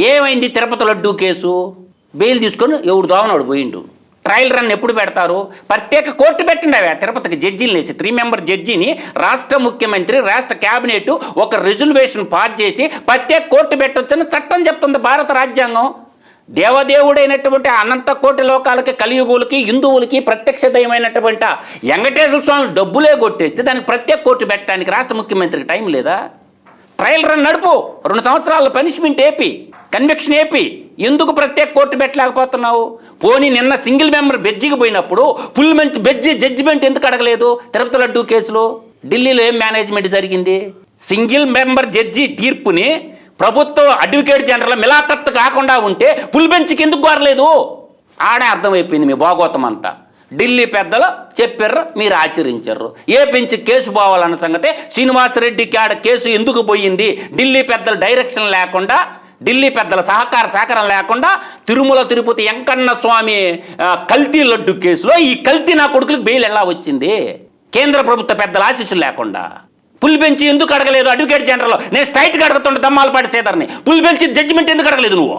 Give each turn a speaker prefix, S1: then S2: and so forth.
S1: ఏమైంది Tirupati laddu case? Bail తీసుకొని ఎవడు దోవనోడు పోయిండు. ట్రయల్ రన్ ఎప్పుడు పెడతారు? ప్రత్యేక కోర్టు పెట్టండి అవి తిరుపతికి జడ్జీలు వేసి 3 మెంబర్ జడ్జిని రాష్ట్ర ముఖ్యమంత్రి రాష్ట్ర క్యాబినెట్ ఒక రిజల్యూషన్ పాస్ చేసి ప్రత్యేక కోర్టు పెట్టొచ్చని చట్టం చెప్తుంది భారత రాజ్యాంగం. దేవదేవుడైనటువంటి అనంత కోటి లోకాలకి కలియుగులకి హిందువులకి ప్రత్యక్ష దైవమైనటువంటి వెంకటేశ్వర స్వామి డబ్బులే కొట్టేస్తే దానికి ప్రత్యేక కోర్టు పెట్టడానికి రాష్ట్ర ముఖ్యమంత్రికి టైం లేదా? ట్రయల్ రన్ నడుపు, 2 సంవత్సరాల పనిష్మెంట్ ఏపీ, కన్విక్షన్ ఏపీ. ఎందుకు ప్రత్యేక కోర్టు పెట్టలేకపోతున్నావు? పోనీ నిన్న సింగిల్ మెంబర్ బెడ్జికి పోయినప్పుడు ఫుల్ మంచి బెడ్జి జడ్జిమెంట్ ఎందుకు అడగలేదు? తిరుపతి లడ్డూ కేసులో ఢిల్లీలో ఏం మేనేజ్మెంట్ జరిగింది? సింగిల్ మెంబర్ జడ్జి తీర్పుని ప్రభుత్వ అడ్వకేట్ జనరల్ మిలాఖత్ కాకుండా ఉంటే ఫుల్ బెంచ్కి ఎందుకు కోరలేదు? ఆడే అర్థమైపోయింది మీ భాగవతం అంతా. ఢిల్లీ పెద్దలు చెప్పారు, మీరు ఆచరించారు. ఏ బెంచ్ కేసు పోవాలన్న సంగతి శ్రీనివాసరెడ్డి కాడ కేసు ఎందుకు పోయింది? ఢిల్లీ పెద్దల డైరెక్షన్ లేకుండా, ఢిల్లీ పెద్దల సహకారం లేకుండా తిరుమల తిరుపతి వెంకన్న స్వామి కల్తీ లడ్డు కేసులో ఈ కల్తీ నా కొడుకులకు బెయిల్ ఎలా వచ్చింది? కేంద్ర ప్రభుత్వ పెద్దల ఆశీస్సులు లేకుండా. ఫుల్ బెంచ్ ఎందుకు అడగలేదు? అడ్వకేట్ జనరల్ నేను స్ట్రైట్గా అడుగుతుండే దమ్మాలపాటి సేదర్ని, ఫుల్ బెంచ్ జడ్జిమెంట్ ఎందుకు అడగలేదు నువ్వు?